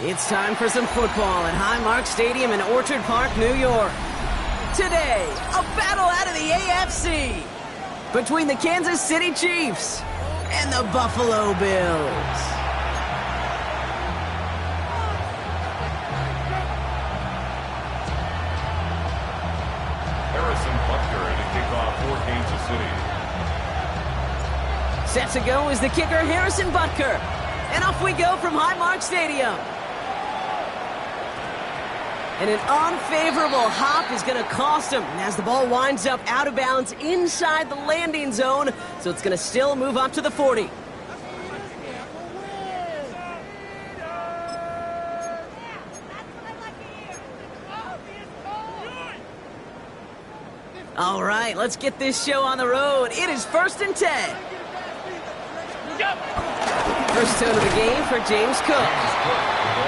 It's time for some football at Highmark Stadium in Orchard Park, New York. Today, a battle out of the AFC between the Kansas City Chiefs and the Buffalo Bills. Harrison Butker to kick off for Kansas City. Set to go is the kicker, Harrison Butker. And off we go from Highmark Stadium. And an unfavorable hop is going to cost him. And as the ball winds up out of bounds inside the landing zone, so it's going to still move up to the 40. All right, let's get this show on the road. It is 1st and 10. First tone of the game for James Cook,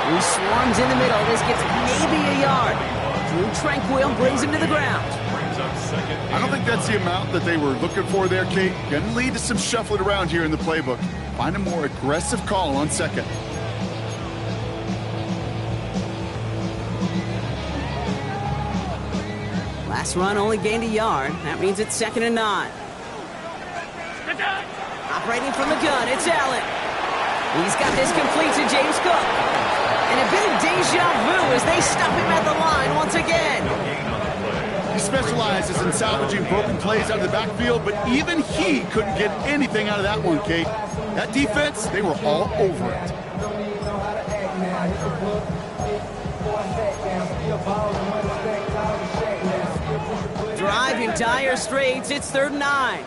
who swarms in the middle. This gets maybe a yard. Drew Tranquil brings him to the ground. I don't think that's the amount that they were looking for there, Kate. Going to lead to some shuffling around here in the playbook. Find a more aggressive call on second. Last run only gained a yard. That means it's 2nd and 9. Operating from the gun, it's Allen. He's got this complete to James Cook. And a bit of deja vu as they stop him at the line once again. He specializes in salvaging broken plays out of the backfield, but even he couldn't get anything out of that one, Kate. That defense, they were all over it. Drive in dire straits, it's 3rd and 9.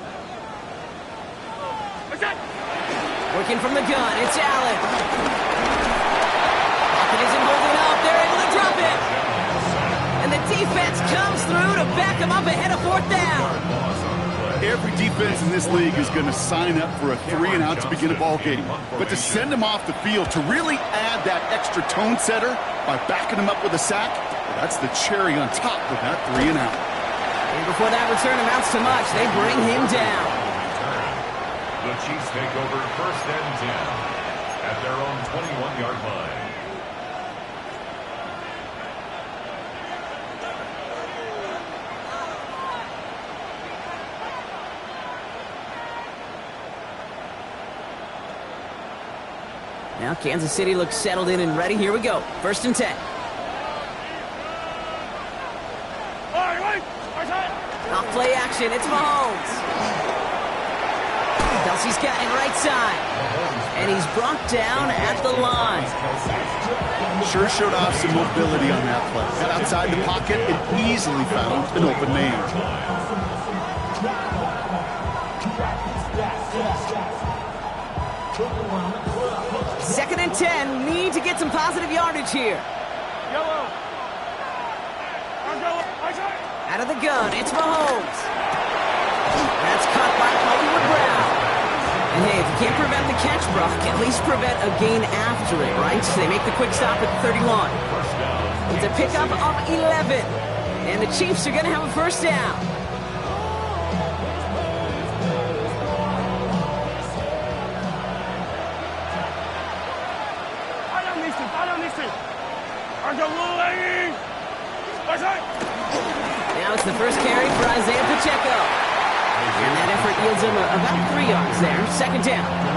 Working from the gun, it's Allen. Pocket isn't holding up, they're able to drop it. And the defense comes through to back him up ahead of 4th down. Every defense in this league is going to sign up for a 3-and-out to begin a ball game. But to send him off the field, to really add that extra tone setter by backing him up with a sack, that's the cherry on top of that 3-and-out. And before that return amounts to much, they bring him down. The Chiefs take over 1st and 10 at their own 21-yard line. Now Kansas City looks settled in and ready. Here we go. 1st and 10. Off play action. It's Mahomes. Kelsey's got it right side. And he's brought down at the line. Sure showed off some mobility on that play. Got outside the pocket and easily found an open man. 2nd and 10. Need to get some positive yardage here. Out of the gun, it's Mahomes. That's caught by Hollywood Brown. And hey, if you can't prevent the catch, Brock, at least prevent a gain after it, right? So they make the quick stop at 31. It's a pickup of 11. And the Chiefs are going to have a 1st down. Now it's the first carry for Isaiah Pacheco. And that effort yields him about 3 yards there. 2nd down.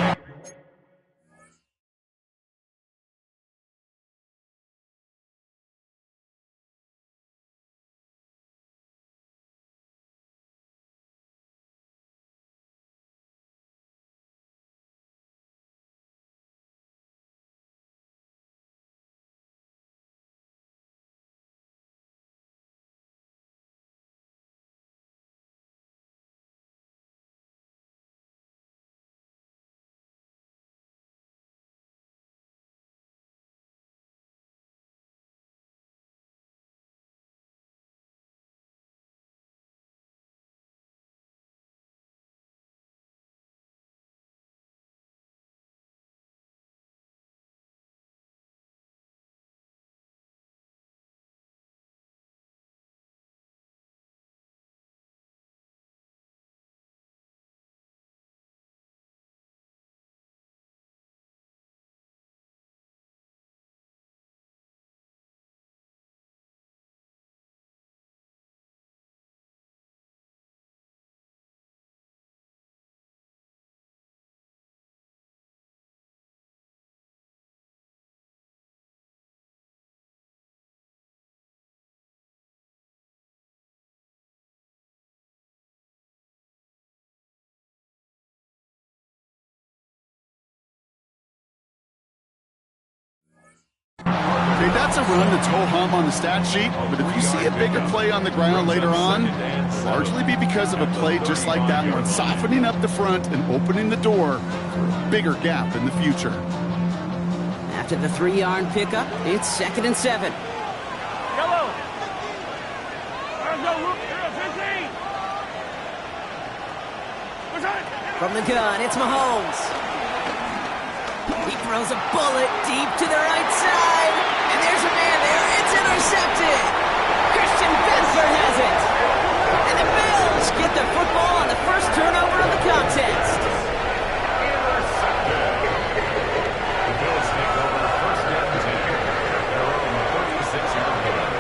Okay, that's a run that's ho-hum on the stat sheet, but if you see a bigger play on the ground later on, largely be because of a play just like that one, softening up the front and opening the door for a bigger gap in the future. After the 3-yard pickup, it's 2nd and 7. Yellow. From the gun, it's Mahomes. He throws a bullet deep to the right side. And there's a man there. It's intercepted. Christian Benford has it. And the Bills get the football on the first turnover of the contest. Intercepted. The Bills take over 1st and 10 at their own 36-yard line.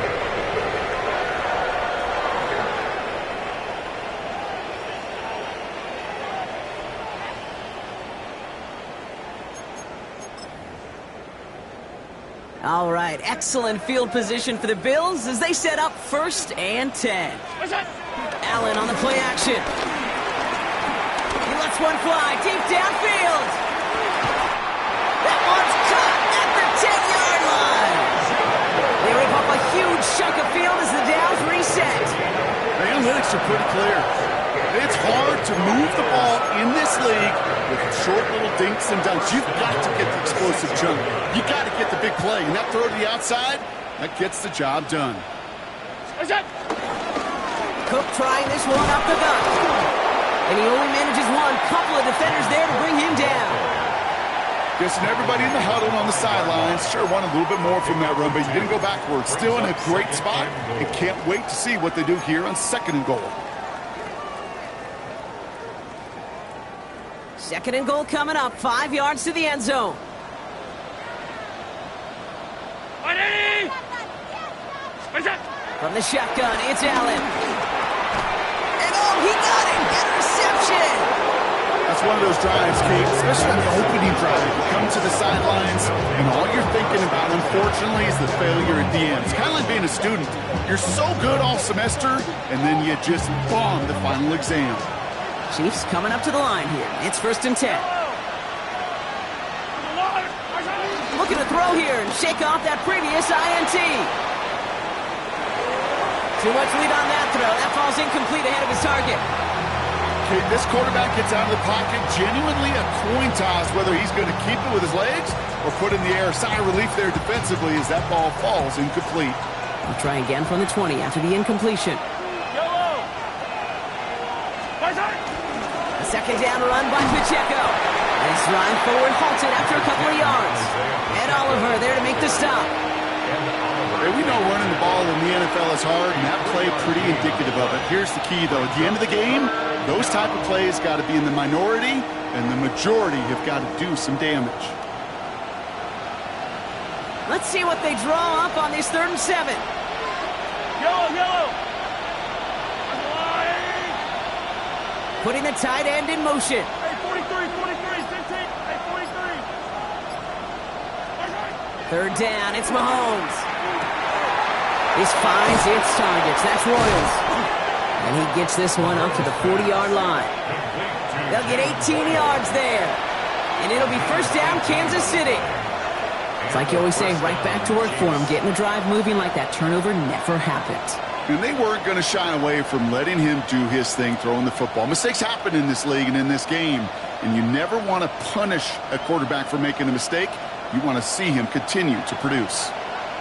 All right, excellent field position for the Bills as they set up 1st and 10. Allen on the play action. He lets one fly deep downfield. That one's caught at the 10-yard line. They rip up a huge chunk of field as the downs reset. The analytics are pretty clear. It's hard to move the ball in this league with short little dinks and dunks. You've got to get the explosive jump. You got to get the big play. And that throw to the outside, that gets the job done. Cook trying this one up the gut. And he only manages one. Couple of defenders there to bring him down. Guessing everybody in the huddle on the sidelines sure wanted a little bit more from that run, but he didn't go backwards. Still in a great spot and can't wait to see what they do here on 2nd and goal. 2nd and goal coming up. 5 yards to the end zone. From the shotgun, it's Allen. And oh, he got it! Interception! That's one of those drives, Kate, especially on the opening drive. You come to the sidelines, and all you're thinking about, unfortunately, is the failure at the end. It's kind of like being a student. You're so good all semester, and then you just bomb the final exam. Chiefs coming up to the line here. It's 1st and 10. Looking to throw here and shake off that previous INT. Too much lead on that throw. That falls incomplete ahead of his target. Okay, this quarterback gets out of the pocket. Genuinely a coin toss whether he's going to keep it with his legs or put in the air. Sigh of relief there defensively as that ball falls incomplete. We'll try again from the 20 after the incompletion. A 2nd down run by Pacheco. Nice run forward, halted after a couple of yards. Ed Oliver there to make the stop. Hey, we know running the ball in the NFL is hard, and that play pretty indicative of it. Here's the key, though. At the end of the game, those type of plays got to be in the minority, and the majority have got to do some damage. Let's see what they draw up on this 3rd and 7. Yellow. Putting the tight end in motion. Hey, 43, 15. Hey, 43. 3rd down, it's Mahomes. This finds its targets. That's Royals. And he gets this one up to the 40-yard line. They'll get 18 yards there. And it'll be 1st down, Kansas City. It's like you always say, right back to work for him. Getting the drive moving like that turnover never happened. And they weren't going to shy away from letting him do his thing, throwing the football. Mistakes happen in this league and in this game. And you never want to punish a quarterback for making a mistake. You want to see him continue to produce.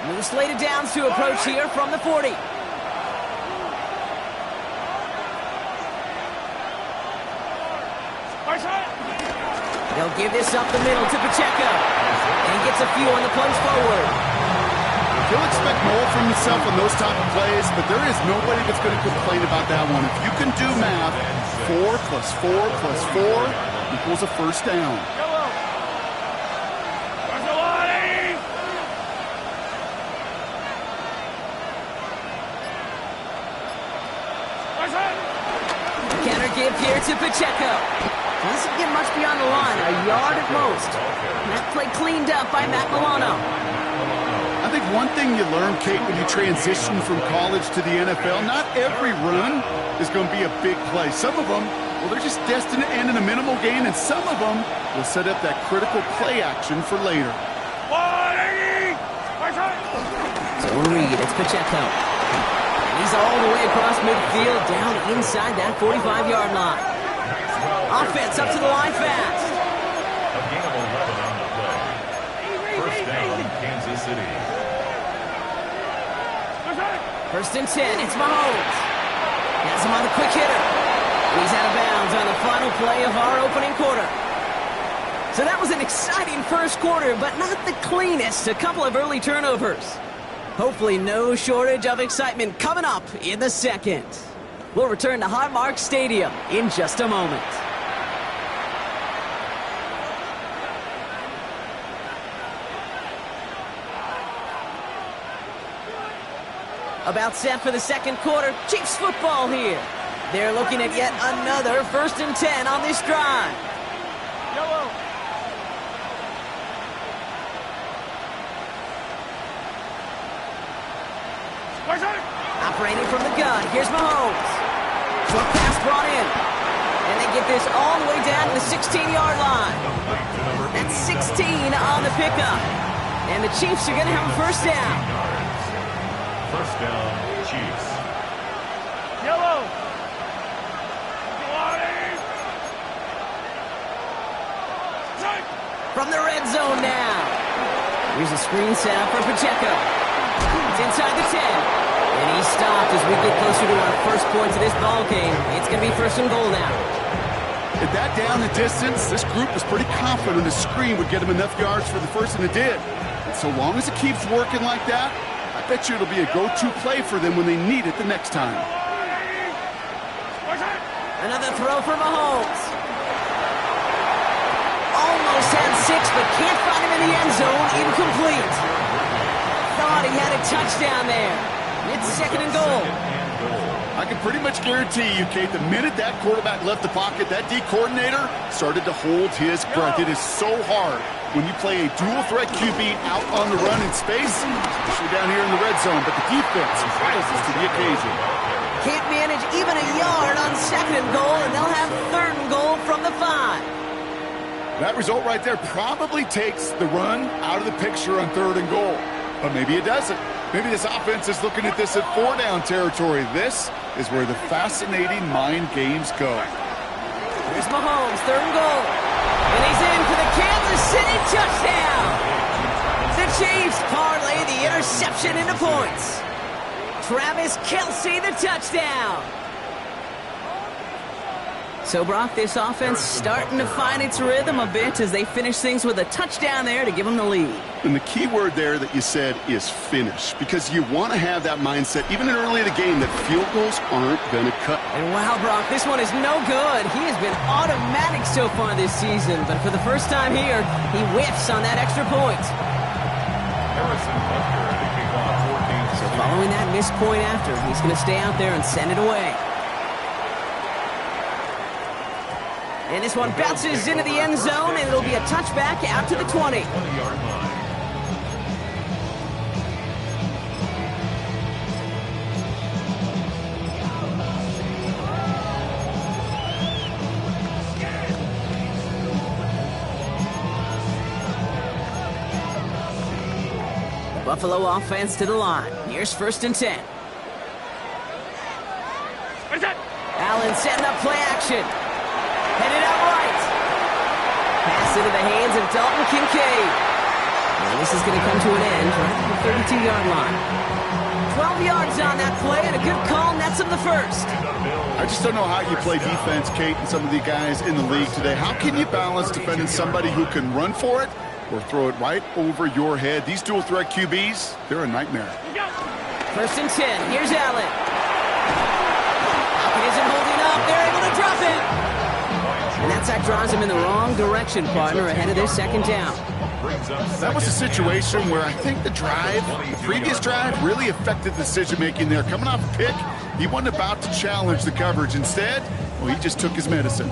New slated downs to approach here from the 40. They'll give this up the middle to Pacheco. And he gets a few on the plunge forward. He'll expect more from himself on those type of plays, but there is nobody that's going to complain about that one. If you can do math, 4 plus 4 plus 4 equals a 1st down. Counter give here to Pacheco. Doesn't get much beyond the line, a yard at most. That play cleaned up by Matt Milano. I think one thing you learn, Kate, when you transition from college to the NFL, not every run is going to be a big play. Some of them, well, they're just destined to end in a minimal gain, and some of them will set up that critical play action for later. So we'll read. It's Pacheco. And he's all the way across midfield, down inside that 45-yard line. Offense up to the line fast. A gain of 11 on the play. First down, Kansas City. First and 10, it's Mahomes. Has him on the quick hitter. He's out of bounds on the final play of our opening quarter. So that was an exciting first quarter, but not the cleanest. A couple of early turnovers. Hopefully no shortage of excitement coming up in the second. We'll return to Highmark Stadium in just a moment. About set for the second quarter. Chiefs football here. They're looking at yet another first and 10 on this drive. Yellow. Operating from the gun. Here's Mahomes. Short pass brought in. And they get this all the way down to the 16-yard line. That's 16 on the pickup. And the Chiefs are going to have a first down. First down, Chiefs. Yellow. From the red zone now. Here's a screen set up for Pacheco. It's inside the 10. And he's stopped as we get closer to our first points of this ball game. It's going to be first and goal now. At that down the distance, this group was pretty confident the screen would get him enough yards for the first, and it did. And so long as it keeps working like that, I bet you it'll be a go-to play for them when they need it the next time. Another throw for Mahomes. Almost had 6, but can't find him in the end zone. Incomplete. Thought he had a touchdown there. It's second and goal. I can pretty much guarantee you, Kate, the minute that quarterback left the pocket, that D coordinator started to hold his breath. It is so hard when you play a dual-threat QB out on the run in space, especially down here in the red zone, but the defense rises to the occasion. Can't manage even a yard on second and goal, and they'll have third and goal from the 5. That result right there probably takes the run out of the picture on third and goal. But maybe it doesn't. Maybe this offense is looking at this at 4-down territory. This is where the fascinating mind games go. Here's Mahomes, third and goal. And he's in for the Kansas City touchdown. The Chiefs parlay the interception into points. Travis Kelce, the touchdown. So, Brock, this offense starting to find its rhythm a bit as they finish things with a touchdown there to give them the lead. And the key word there that you said is finish, because you want to have that mindset, even early in the game, that field goals aren't going to cut. And wow, Brock, this one is no good. He has been automatic so far this season, but for the first time here, he whiffs on that extra point. So following that missed point after, he's going to stay out there and send it away. And this one bounces into the end zone, and it'll be a touchback out to the 20. 20-yard line. The Buffalo offense to the line. Here's first and 10. Allen setting up play action. Headed out right. Pass into the hands of Dalton Kincaid. And this is going to come to an end right at the 32-yard line. 12 yards on that play, and a good call nets him the first. I just don't know how you play defense, Kate, and some of the guys in the league today. How can you balance defending somebody who can run for it or throw it right over your head? These dual-threat QBs, they're a nightmare. First and 10. Here's Allen. Falcon isn't holding up. They're able to drop it. And that sack draws him in the wrong direction, partner, ahead of their second down. That was a situation where I think the previous drive, really affected the decision-making there. Coming off a pick, he wasn't about to challenge the coverage. Instead, well, he just took his medicine.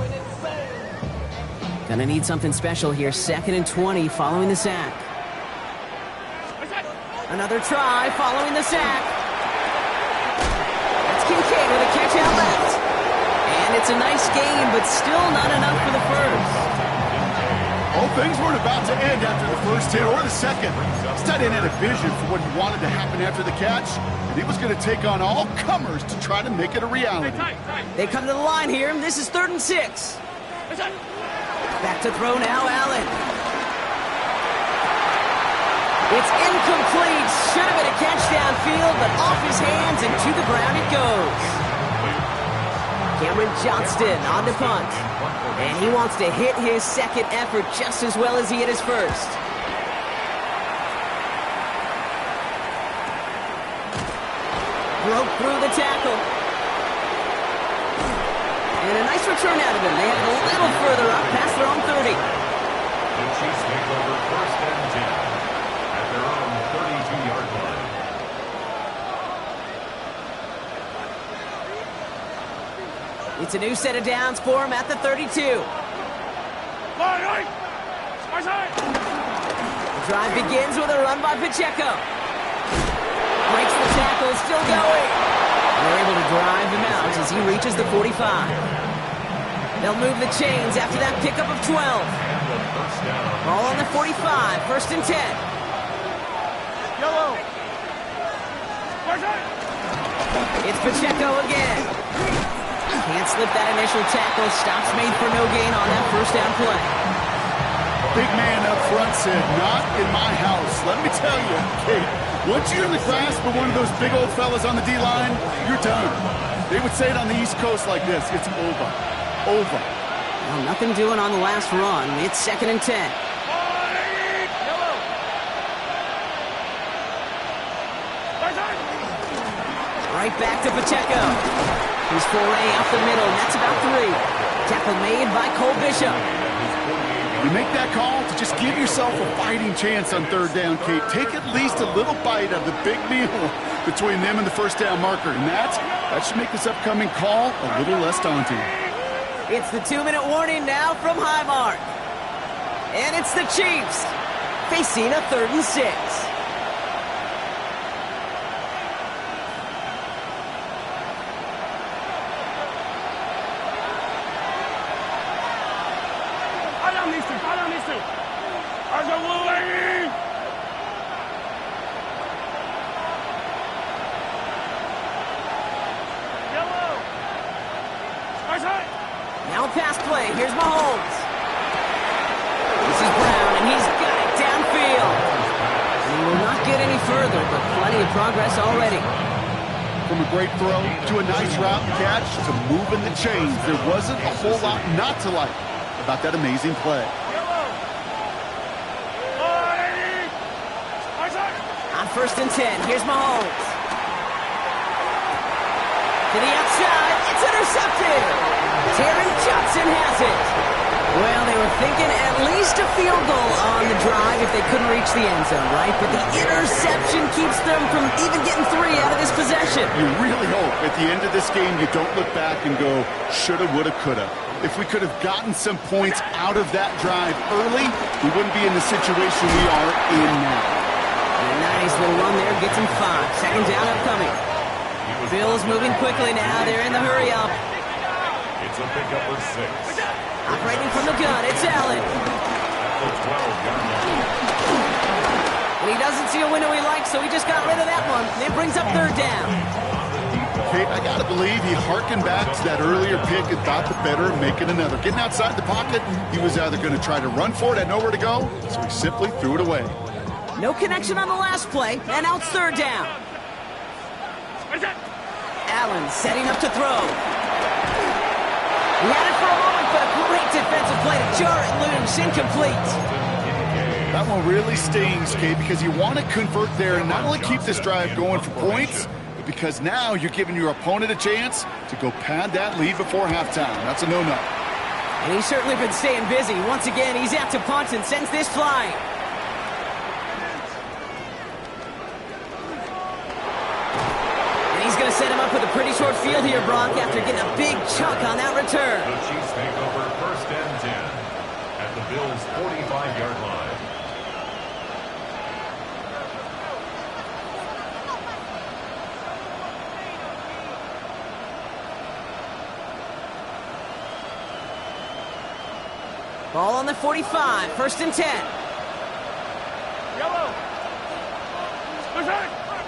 Gonna need something special here. Second and 20 following the sack. Another try following the sack. That's Kincaid with a catch out left. And it's a nice game, but still not enough for the first. Things weren't about to end after the first hit or the second. This tight end had a vision for what he wanted to happen after the catch, and he was going to take on all comers to try to make it a reality. They come to the line here. This is 3rd and 6. Back to throw now, Allen. It's incomplete. Should have been a catch downfield, but off his hands and to the ground it goes. Cameron Johnston on the punt. And he wants to hit his second effort just as well as he hit his first. Broke through the tackle. And a nice return out of him. They have it a little further up past their own 30. The Chiefs take over 1st and 10 at their own 32-yard line. It's a new set of downs for him at the 32. The drive begins with a run by Pacheco. Breaks the tackle, still going. They're able to drive him out as he reaches the 45. They'll move the chains after that pickup of 12. Ball on the 45, 1st and 10. Yellow. It's Pacheco again. Can't slip that initial tackle. Stops made for no gain on that 1st down play. Big man up front said, not in my house. Let me tell you, Kate, once you're in the grasp of one of those big old fellas on the D-line, you're done. They would say it on the East Coast like this, it's over. Over. Well, nothing doing on the last run. It's 2nd and 10. Right back to Pacheco. His foray up the middle. That's about 3. Tackle made by Cole Bishop. You make that call to just give yourself a fighting chance on 3rd down, Kate. Take at least a little bite of the big meal between them and the 1st down marker. And that should make this upcoming call a little less daunting. It's the 2-minute warning now from Highmark. And it's the Chiefs facing a 3rd and 6. Now a pass play. Here's Mahomes. This is Brown, and he's got it downfield. And he will not get any further, but plenty of progress already. From a great throw to a nice route catch to moving the chains, there wasn't a whole lot not to like about that amazing play. On 1st and 10, here's Mahomes. To the outside, it's intercepted. Taron Johnson has it. Well, they were thinking at least a field goal on the drive if they couldn't reach the end zone, right? But the interception keeps them from even getting 3 out of this possession. You really hope at the end of this game you don't look back and go, shoulda, woulda, coulda. If we could have gotten some points out of that drive early, we wouldn't be in the situation we are in now. And a nice little run there gets him 5. 2nd down upcoming. Bills moving quickly now. They're in the hurry-up. It's a pickup of 6. Operating from the gun, it's Allen. The 12-yard line. And he doesn't see a window he likes, so he just got rid of that one. And it brings up 3rd down. Kate, I gotta believe he harkened back to that earlier pick and thought the better of making another. Getting outside the pocket, he was either going to try to run for it, had nowhere to go, so he simply threw it away. No connection on the last play, and now it's 3rd down. Allen setting up to throw. He had it for a moment, but a great defensive play to jar it loose, incomplete. That one really stings, Kate, because you want to convert there and not only keep this drive going for points, but because now you're giving your opponent a chance to go pad that lead before halftime. That's a no-no. And he's certainly been staying busy. Once again, he's out to punt and sends this flying. Going to set him up with a pretty short field here, Brock, after getting a big chunk on that return. The Chiefs take over 1st and 10 at the Bills' 45-yard line. Ball on the 45, 1st and 10. Yellow.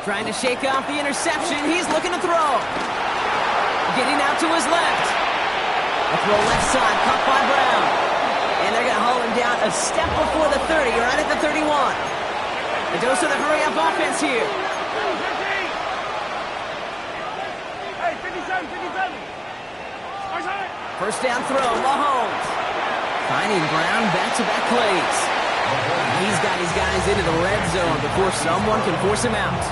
Trying to shake off the interception. He's looking to throw. Getting out to his left. A throw left side, caught by Brown. And they're going to haul him down a step before the 30, right at the 31. A dose of the hurry-up offense here. Hey, 57, 57. First down throw, Mahomes. Finding Brown, back-to-back plays. He's got his guys into the red zone before someone can force him out.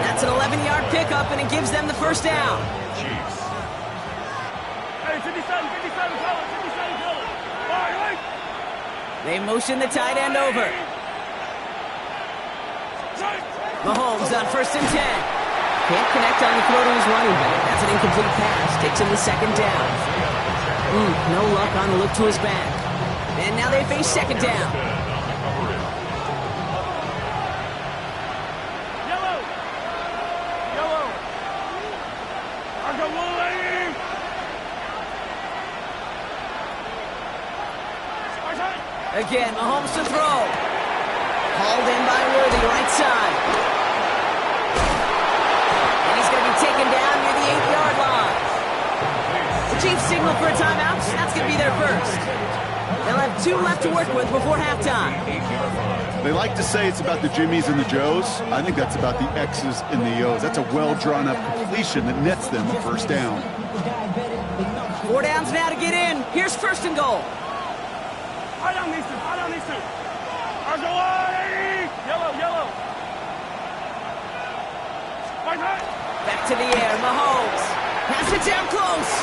That's an 11-yard pickup, and it gives them the first down. Chiefs. Hey, 57, 57, color, 57, color. All right. They motion the tight end over. Mahomes on 1st and 10. Can't connect on the throw to his running back. That's an incomplete pass. Takes him the 2nd down. No luck on the look to his back. And now they face 2nd down. Yellow. Yellow. Argo Woolley. Again, Mahomes to throw. Hauled in by Worthy, right side. And he's going to be taken down near the 8-yard line. The Chiefs signal for a timeout. That's going to be their first. They'll have 2 left to work with before halftime. They like to say it's about the Jimmies and the Joes. I think that's about the X's and the O's. That's a well-drawn-up completion that nets them a first down. 4 downs now to get in. Here's 1st and goal. I don't need to. Argo Woolley. Yellow, yellow. Back to the air, Mahomes. Pass it down close.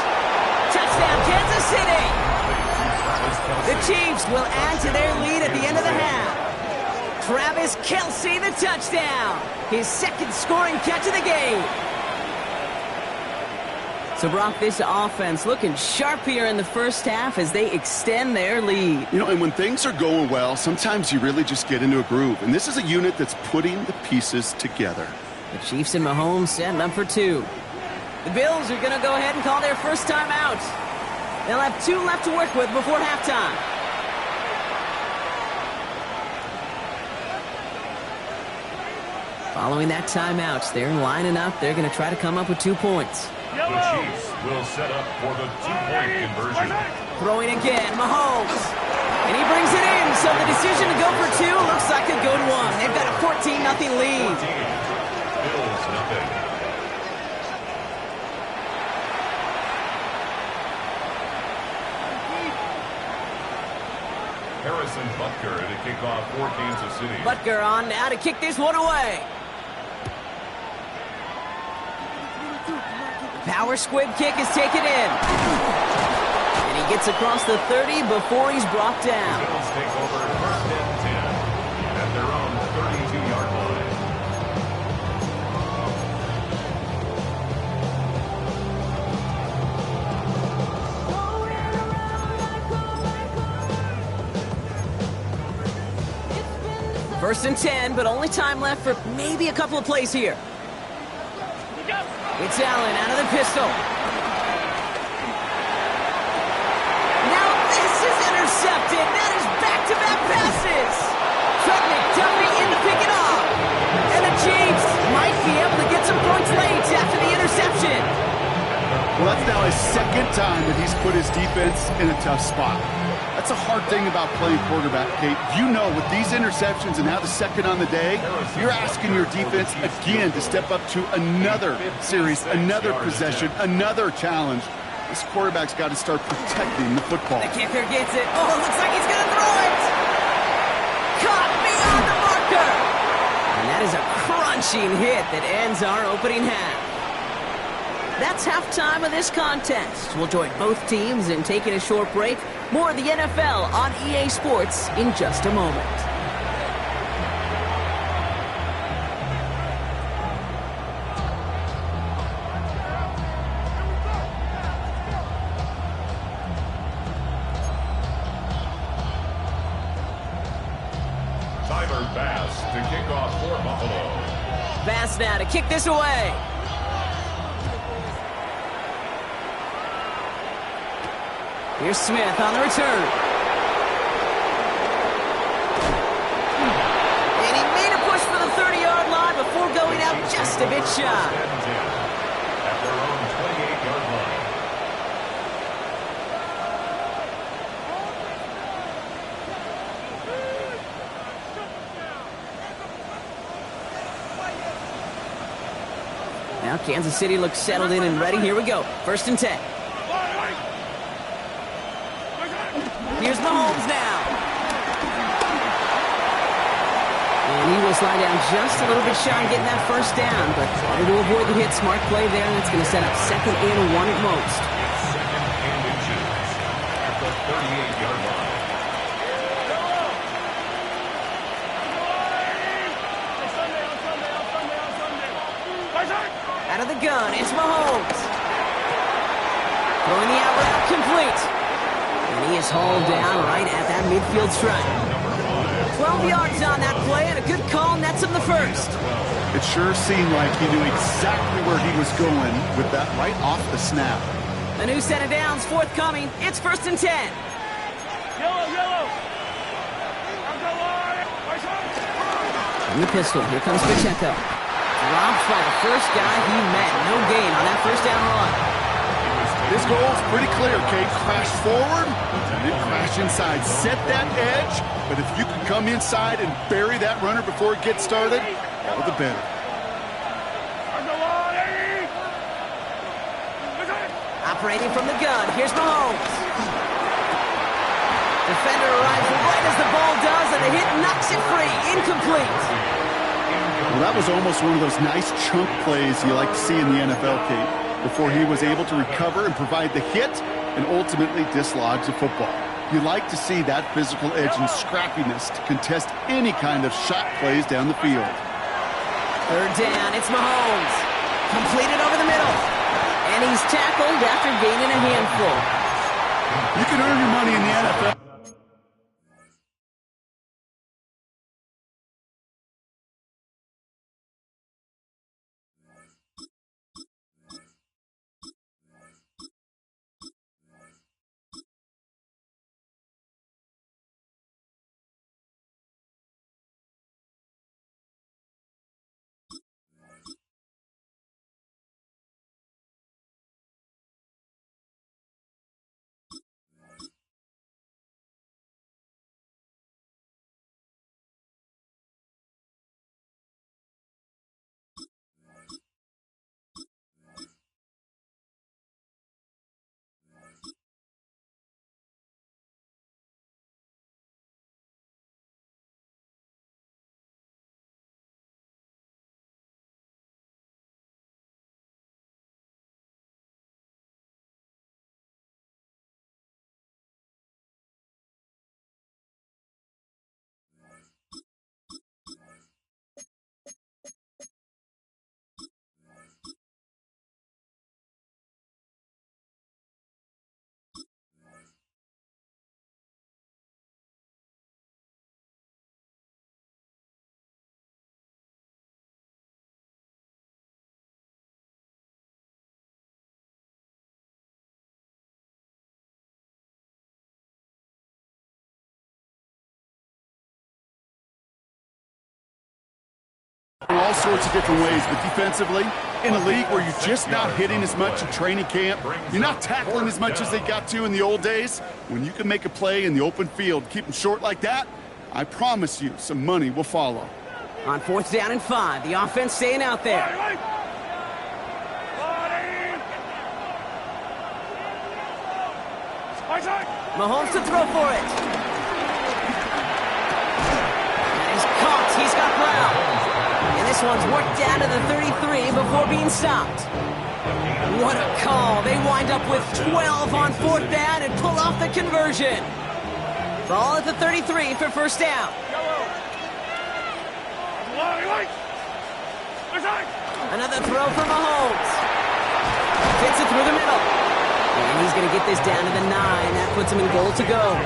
Touchdown, Kansas City. The Chiefs will add to their lead at the end of the half. Travis Kelce, the touchdown. His 2nd scoring catch of the game. So, Brock, this offense looking sharp here in the first half as they extend their lead. You know, and when things are going well, sometimes you really just get into a groove. And this is a unit that's putting the pieces together. The Chiefs and Mahomes setting up for 2. The Bills are going to go ahead and call their first timeout. They'll have 2 left to work with before halftime. Following that timeout, they're lining up. They're going to try to come up with 2 points. The Chiefs will set up for the 2-point conversion. Throwing again, Mahomes. And he brings it in, so the decision to go for 2 looks like a good one. They've got a 14-0 lead. 14. Bills nothing. Harrison Butker to kick off for Kansas City. Butker on now to kick this one away. Power squib kick is taken in. And he gets across the 30 before he's brought down. Bills take over 1st and 10 at their own 32-yard line. First and 10, but only time left for maybe a couple of plays here. It's Allen out of the pistol. Now this is intercepted. That is back-to-back passes. Fred McDuffie in to pick it off. And the Chiefs might be able to get some points late after the interception. Well, that's now his 2nd time that he's put his defense in a tough spot. That's a hard thing about playing quarterback, Kate. You know, with these interceptions and now the 2nd on the day, you're asking your defense again to step up to another series, another possession, another challenge. This quarterback's got to start protecting the football. The kicker gets it. Oh, looks like he's going to throw it. Caught beyond the marker. And that is a crunching hit that ends our opening half. That's halftime of this contest. We'll join both teams in taking a short break. More of the NFL on EA Sports in just a moment. Tyler Bass to kick off for Buffalo. Bass now to kick this away. Here's Smith on the return. just a bit shy. At their own 28-yard line. Now Kansas City looks settled in and ready. Here we go. 1st and 10. Here's Mahomes now. And he will slide down just a little bit shy on getting that 1st down, but trying to avoid the hit. Smart play there, and it's going to set up 2nd and 1 at most. 2nd and inches at the 38-yard line. Out of the gun, it's Mahomes. Throwing the out route complete. And he is hauled down right at that midfield stripe. 12 yards on that play, and a good call nets him the 1st. It sure seemed like he knew exactly where he was going with that right off the snap. A new set of downs forthcoming. It's 1st and 10. Yellow. In the pistol, here comes Pacheco. Dropped by the first guy he met. No gain on that 1st down run. This goal's pretty clear, Kate. Crash forward, and then crash inside. Set that edge, but if you can come inside and bury that runner before it gets started, all the better. Operating from the gun, here's Mahomes. Defender arrives right as the ball does, and the hit knocks it free. Incomplete. Well, that was almost one of those nice chunk plays you like to see in the NFL, Kate, before he was able to recover and provide the hit and ultimately dislodge the football. You like to see that physical edge and scrappiness to contest any kind of shot plays down the field. 3rd down, it's Mahomes. Completed over the middle. And he's tackled after gaining a handful. You can earn your money in the NFL. In all sorts of different ways, but defensively, in a league where you're just not hitting as much in training camp, you're not tackling as much as they got to in the old days, when you can make a play in the open field, keep them short like that, I promise you some money will follow. On 4th down and 5, the offense staying out there. Mahomes to throw for it. And he's caught. He's got Brown. And this one's worked down to the 33 before being stopped. What a call. They wind up with 12 on 4th down and pull off the conversion. Ball at the 33 for 1st down. Another throw for Mahomes. Gets it through the middle. And he's going to get this down to the 9. That puts him in goal to go.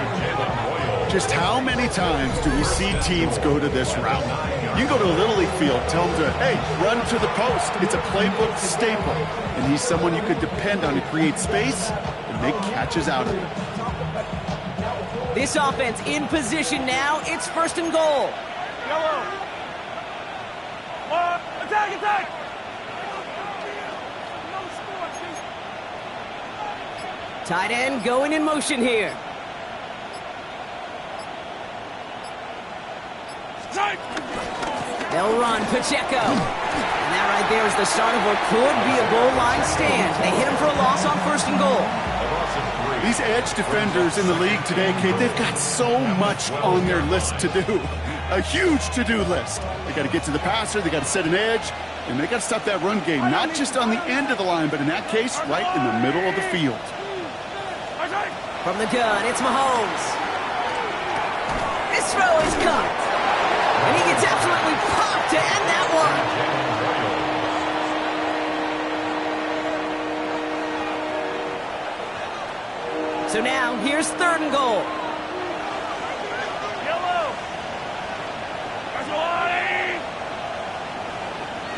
Just how many times do we see teams go to this route? You go to a Little League field, tell them to, hey, run to the post. It's a playbook staple. And he's someone you could depend on to create space and make catches out of it. This offense in position now. It's 1st and goal. Attack! Tight end going in motion here. They'll run Pacheco. And that right there is the start of what could be a goal line stand. They hit him for a loss on 1st and goal. These edge defenders in the league today, Kate, they've got so much on their list to do. A huge to-do list. They got to get to the passer, they got to set an edge, and they got to stop that run game, not just on the end of the line, but in that case, right in the middle of the field. From the gun, it's Mahomes. His throw is cut. And he gets absolutely popped to end that one. So now, here's 3rd and goal. Yellow.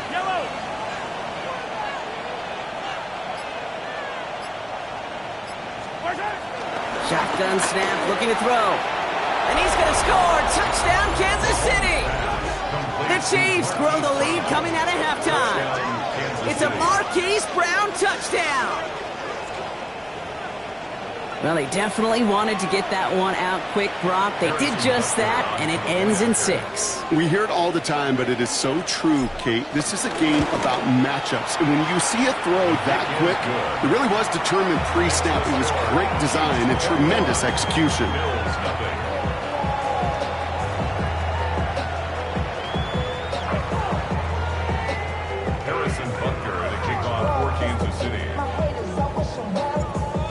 Yellow. Shotgun snap, looking to throw. And he's going to score. Touchdown, Kansas City. The Chiefs grow the lead coming out of halftime. It's a Marquise Brown touchdown. Well, they definitely wanted to get that one out quick, Brock. They did just that, and it ends in 6. We hear it all the time, but it is so true, Kate. This is a game about matchups. And when you see a throw that quick, it really was determined pre-snap. It was great design and tremendous execution.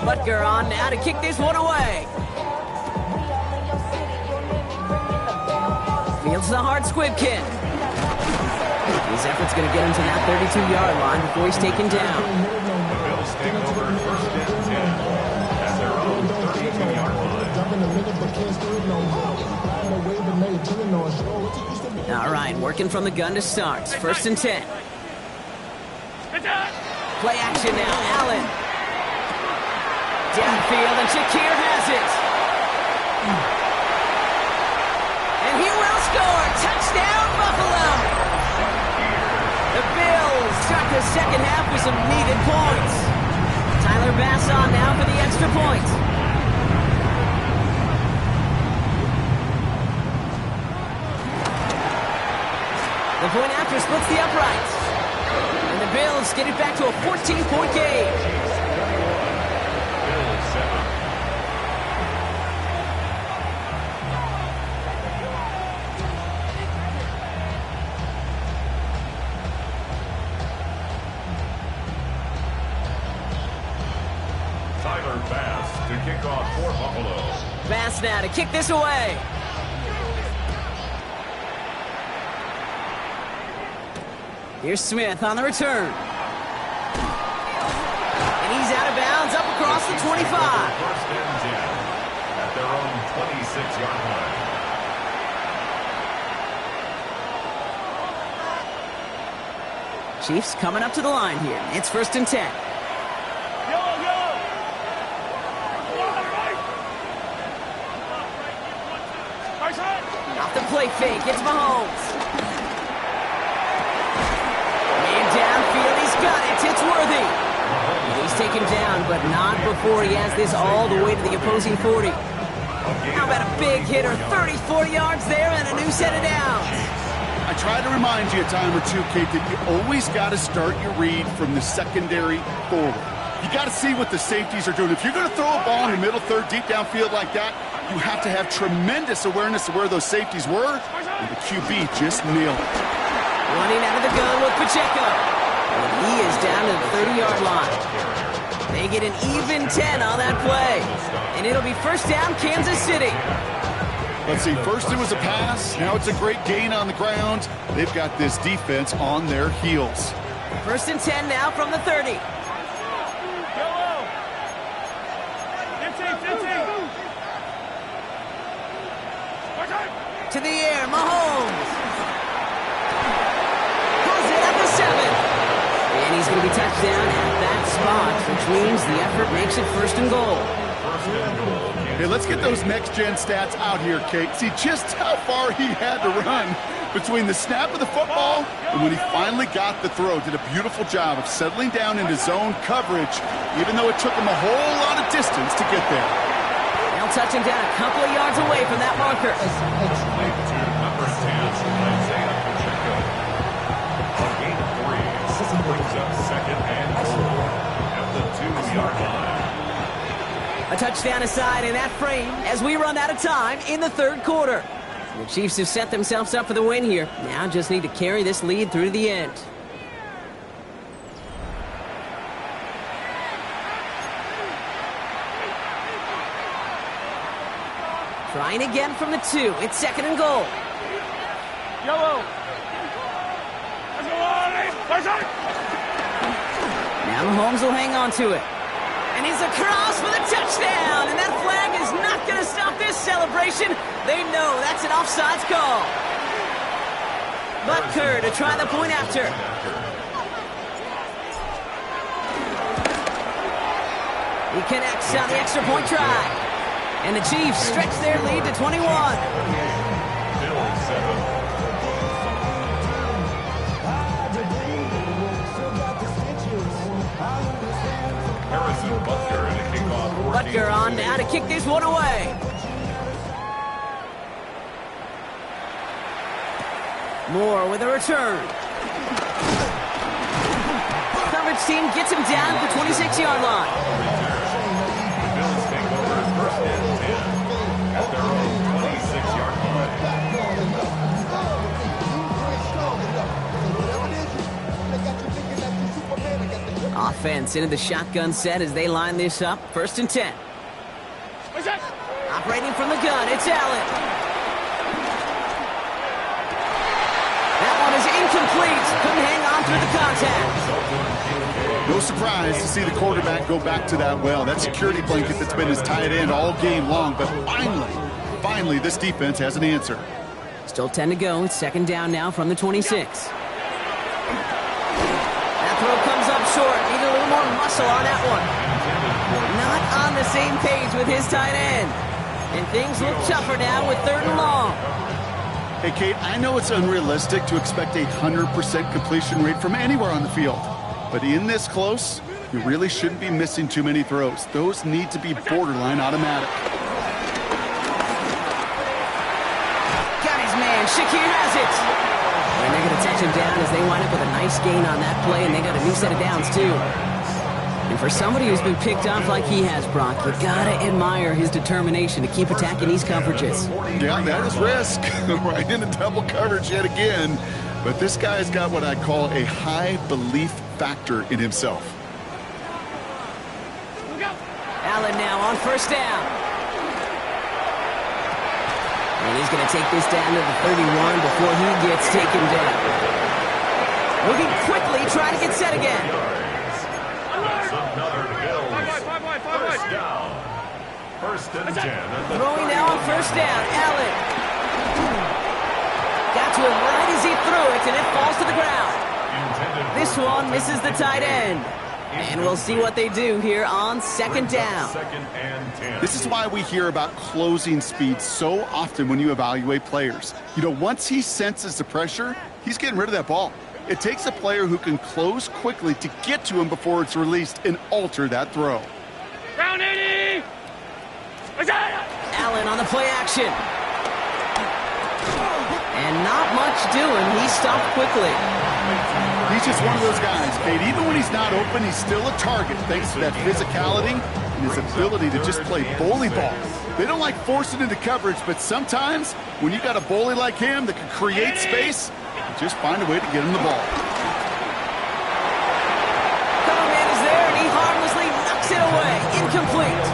Butker on now to kick this one away. Fields the hard squib kick. His effort's going to get him to that 32-yard line before he's taken down. The Bills take over 1st and 10 at their own 32-yard line. All right, working from the gun to start. 1st and 10. Play action now, Allen. Downfield, and Shakir has it. And he will score. Touchdown, Buffalo. The Bills start the second half with some needed points. Tyler Bass on now for the extra point. The point after splits the uprights. And the Bills get it back to a 14-point game. Bass to kick off for Buffalo. Bass now to kick this away. Here's Smith on the return. And he's out of bounds up across the 25. 1st and 10 at their own 26-yard line. Chiefs coming up to the line here. It's 1st and 10. Off the play fake, it's Mahomes. Man downfield, he's got it, it's Worthy. He's taken down, but not before he has this all the way to the opposing 40. How about a big hitter, 30, 40 yards there and a new set of downs. I try to remind you a time or two, Kate, that you always got to start your read from the secondary forward. You got to see what the safeties are doing. If you're going to throw a ball in the middle third, deep downfield like that, you have to have tremendous awareness of where those safeties were, and the QB just nailed it. Running out of the gun with Pacheco. And he is down to the 30-yard line. They get an even 10 on that play. And it'll be 1st down, Kansas City. Let's see, first it was a pass, now it's a great gain on the ground. They've got this defense on their heels. 1st and 10 now from the 30. To the air, Mahomes. Has it at the 7. And he's going to be touched down at that spot, which means the effort makes it 1st and goal. 1st and goal, Hey, let's get those next-gen stats out here, Kate. See just how far he had to run between the snap of the football and when he finally got the throw. Did a beautiful job of settling down into zone coverage, even though it took him a whole lot of distance to get there. Now touching down a couple of yards away from that marker. Number 10, Isaiah Pacheco. On gain of 3, this brings up second and goal at the 2-yard line. A touchdown aside in that frame as we run out of time in the third quarter. The Chiefs have set themselves up for the win here. Now just need to carry this lead through to the end. Trying again from the 2. It's second and goal. Yellow. Let's go on. Now Mahomes will hang on to it. And he's across for the touchdown. And that flag is not going to stop this celebration. They know that's an offsides call. Butker to try the point after. He connects on the extra point try. And the Chiefs stretch their lead to 21. Butker on now to kick this one away. Moore with a return. Coverage team gets him down at the 26-yard line. The Bills take over first and 10 at their own 26-yard line. Offense into the shotgun set as they line this up. First and 10. Operating from the gun, it's Allen. Is incomplete. Couldn't hang on through the contact. No surprise to see the quarterback go back to that well. That security blanket that's been his tight end all game long. But finally, this defense has an answer. Still 10 to go. It's second down now from the 26. That throw comes up short. Need a little more muscle on that one. Not on the same page with his tight end. And things look tougher now with third and long. Hey, Kate, I know it's unrealistic to expect a 100% completion rate from anywhere on the field. But in this close, you really shouldn't be missing too many throws. Those need to be borderline automatic. Got his man. Shakir has it. And they're going to touch him down as they wind up with a nice gain on that play, and they got a new set of downs, too. And for somebody who's been picked off like he has, Brock, you gotta admire his determination to keep attacking these coverages. Yeah, that is risk. Right into double coverage yet again. But this guy's got what I call a high belief factor in himself. Allen now on first down. And he's going to take this down to the 31 before he gets taken down. Moving quickly, trying to get set again. First down. First and 10. Throwing now on first down. Allen. Got to him right as he threw it, and it falls to the ground. This one misses the tight end. And we'll see what they do here on second down. Second and 10. This is why we hear about closing speed so often when you evaluate players. You know, once he senses the pressure, he's getting rid of that ball. It takes a player who can close quickly to get to him before it's released and alter that throw. Round 80! Allen on the play action. And not much doing. He stopped quickly. He's just one of those guys, Kate. Even when he's not open, he's still a target thanks to that physicality and his ability to just play bully ball. They don't like forcing into coverage, but sometimes when you got a bully like him that can create space, you just find a way to get him the ball. Cover man is there, and he harmlessly knocks it away. Incomplete.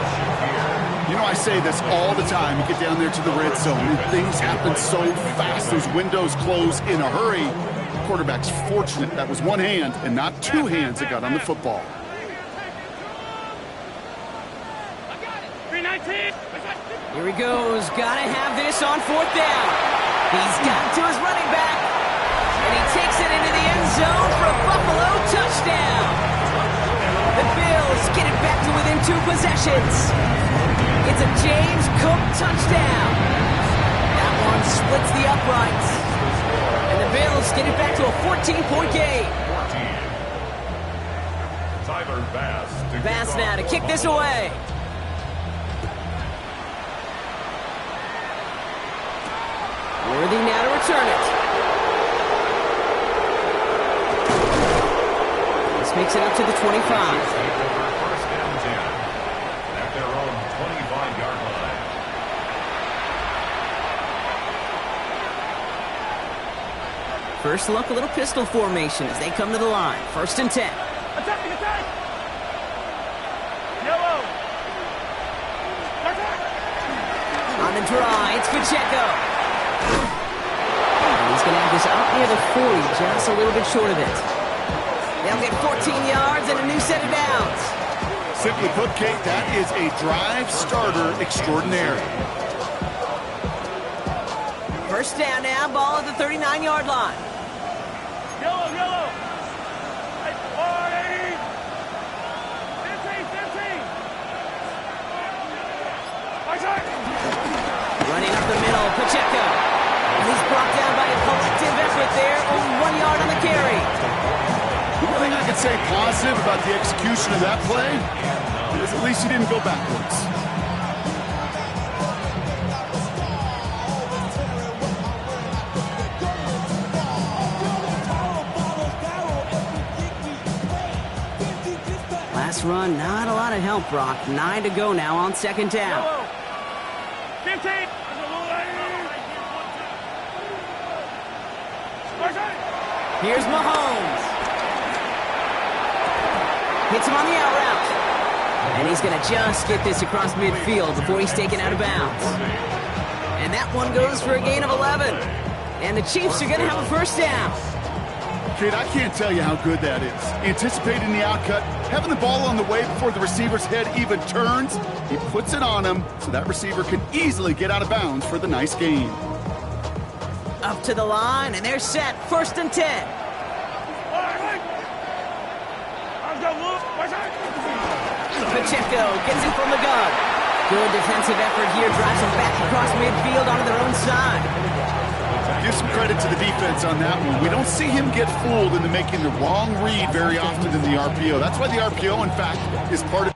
You know, I say this all the time. You get down there to the red zone, and things happen so fast. Those windows close in a hurry. The quarterback's fortunate that was one hand and not two hands that got on the football. 319! Here he goes. Gotta have this on fourth down. He's got to his running back. And he takes it into the end zone for a Buffalo touchdown. The Bills Bills get it back to within 2 possessions. It's a James Cook touchdown. That one splits the uprights. And the Bills get it back to a 14-point game. 14. Tyler Bass now to kick this away. Worthy now to return it. This makes it up to the 25. First down 10 at their own 25-yard line. First look, a little pistol formation as they come to the line. First and 10. Attack, attack! Yellow! On the draw, it's Pacheco. And he's going to have this up near the 40, just a little bit short of it. They'll get 14 yards and a new set of downs. Simply put, Kate, that is a drive starter extraordinaire. First down now, ball at the 39-yard line. Yellow, yellow! 40! 15! Running up the middle, Pacheco. And he's brought down by a collective effort there, only 1 yard on the carry. The only thing I can say positive about the execution of that play is at least he didn't go backwards. Last run, not a lot of help, Brock. 9 to go now on second down. Yellow! 15! Here's Mahomes. Hits him on the out route. And he's going to just get this across midfield before he's taken out of bounds. And that one goes for a gain of 11. And the Chiefs are going to have a first down. Kate, I can't tell you how good that is. Anticipating the outcut, having the ball on the way before the receiver's head even turns, he puts it on him so that receiver can easily get out of bounds for the nice gain. Up to the line, and they're set. First and 10. Pacheco gets it from the gun. Good defensive effort here, drives him back across midfield onto their own side. Give some credit to the defense on that one. We don't see him get fooled into making the wrong read very often in the RPO. That's why the RPO, in fact, is part of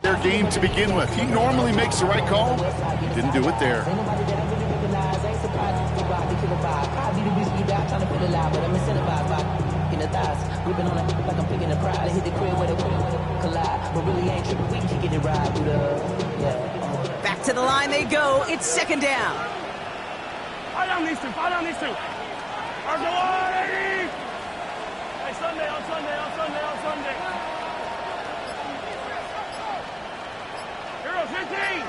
their game to begin with. He normally makes the right call. Didn't do it there. Back to the line they go. It's second down. Fall down these two. Hey, Sunday. Hero 15!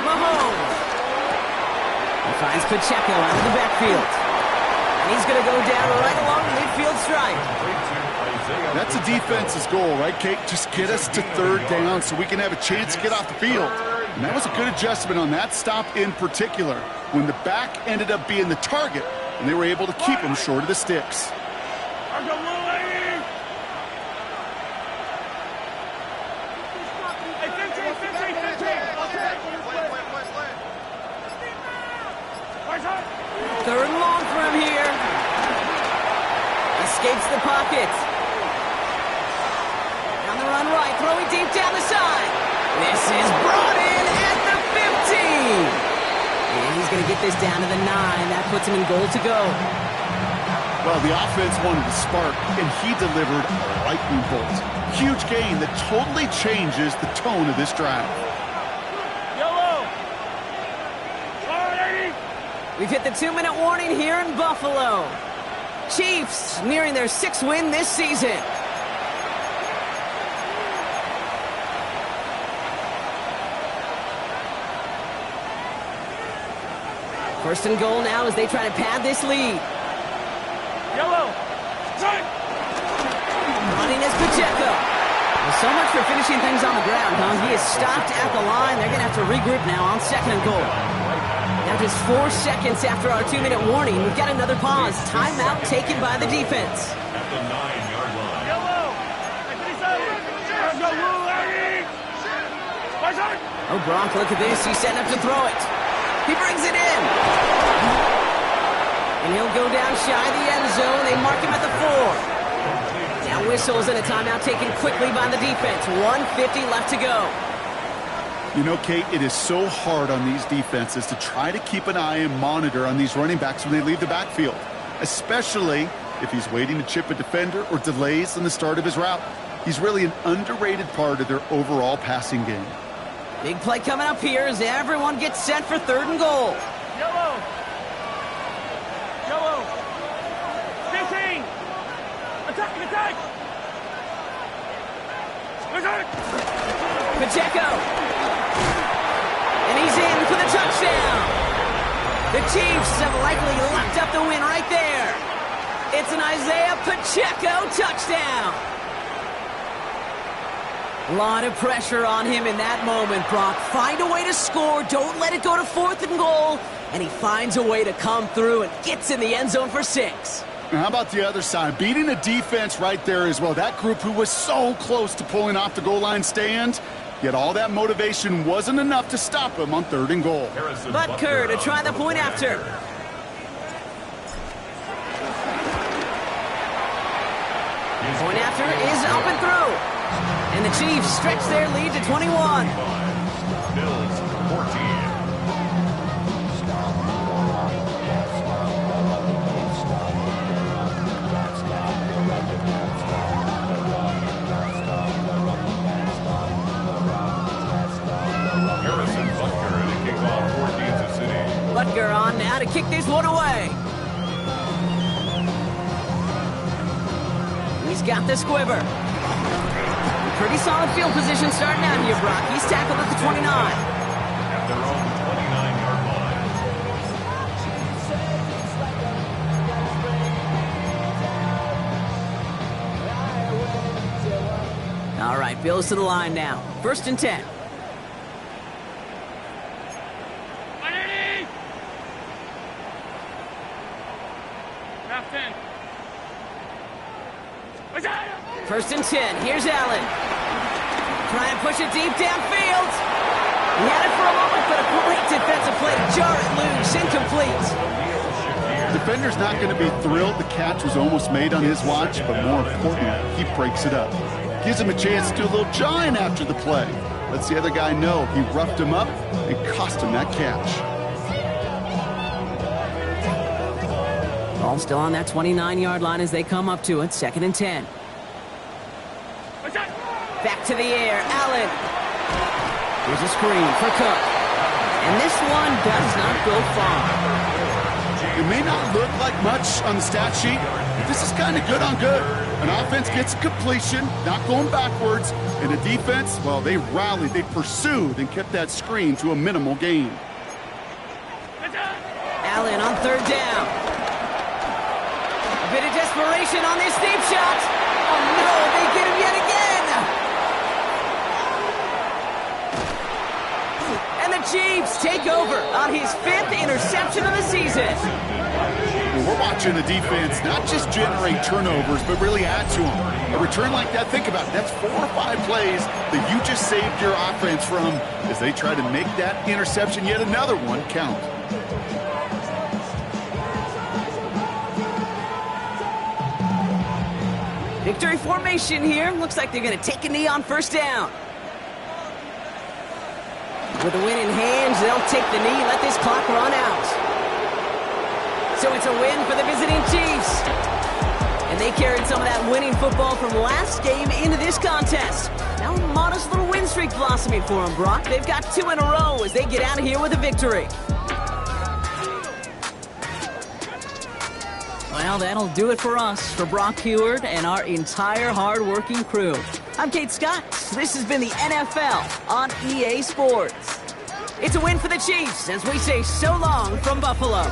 Mahomes. He finds Pacheco out of the backfield. And he's going to go down right along the midfield stripe. That's a defense's goal, right, Kate? Just get us to third down so we can have a chance to get off the field. And that was a good adjustment on that stop in particular, when the back ended up being the target, and they were able to keep him short of the sticks. Third and long for him here. Escapes the pocket. On the run right, throwing deep down the side. This is brought in at the 15. And he's going to get this down to the 9. That puts him in goal to go. Well, the offense wanted to spark, and he delivered a lightning bolt. Huge gain that totally changes the tone of this drive. We've hit the 2-minute warning here in Buffalo. Chiefs nearing their 6th win this season. First and goal now as they try to pad this lead. Yellow! Running is Pacheco. Well, so much for finishing things on the ground, huh? He is stopped at the line. They're going to have to regroup now on 2nd and goal. Now just 4 seconds after our 2-minute warning, we've got another pause. Timeout taken by the defense. At the 9-yard line. Oh, Brock, look at this. He's setting up to throw it. He brings it in. And he'll go down shy of the end zone. They mark him at the 4. Now whistles and a timeout taken quickly by the defense. 1:50 left to go. You know, Kate, it is so hard on these defenses to try to keep an eye and monitor on these running backs when they leave the backfield, especially if he's waiting to chip a defender or delays in the start of his route. He's really an underrated part of their overall passing game. Big play coming up here as everyone gets set for 3rd and goal. Yellow. 15. Attack. Pacheco. And he's in for the touchdown. The Chiefs have likely locked up the win right there. It's an Isaiah Pacheco touchdown. A lot of pressure on him in that moment, Brock. Find a way to score. Don't let it go to 4th and goal. And he finds a way to come through and gets in the end zone for 6. And how about the other side? Beating the defense right there as well. That group who was so close to pulling off the goal line stand, yet all that motivation wasn't enough to stop him on 3rd and goal. Butker to try the point after. Point after is up and through. And the Chiefs stretch their lead to 21. Bills 14. Butker on now to kick this one away. He's got the squibber. Pretty solid field position starting out here, Brock. He's tackled at the 29. At their own 29-yard line. All right, Bills to the line now. 1st and 10. First and 10. Here's Allen. Try and push it deep downfield. He had it for a moment, but a great defensive play to jar it loose. Incomplete. Defender's not going to be thrilled the catch was almost made on his watch, but more importantly, he breaks it up. Gives him a chance to do a little jawing after the play. Lets the other guy know he roughed him up and cost him that catch. Ball still on that 29-yard line as they come up to it. 2nd and 10. Back to the air, Allen. Here's a screen for Cook. And this one does not go far. It may not look like much on the stat sheet, but this is kind of good on good. An offense gets completion, not going backwards, and the defense, well, they rallied, they pursued, and kept that screen to a minimal gain. Allen on 3rd down. A bit of desperation on this deep shot. Oh, no, they get him yet again. And the Chiefs take over on his 5th interception of the season. Well, we're watching the defense not just generate turnovers, but really add to them. A return like that, think about it, that's 4 or 5 plays that you just saved your offense from as they try to make that interception, yet another one, count. Victory formation here. Looks like they're going to take a knee on 1st down. With the win in hands, they'll take the knee, let this clock run out. So it's a win for the visiting Chiefs. And they carried some of that winning football from last game into this contest. Now a modest little win streak blossoming for them, Brock. They've got 2 in a row as they get out of here with a victory. Well, that'll do it for us, for Brock Heward and our entire hard-working crew. I'm Kate Scott. This has been the NFL on EA Sports. It's a win for the Chiefs as we say so long from Buffalo.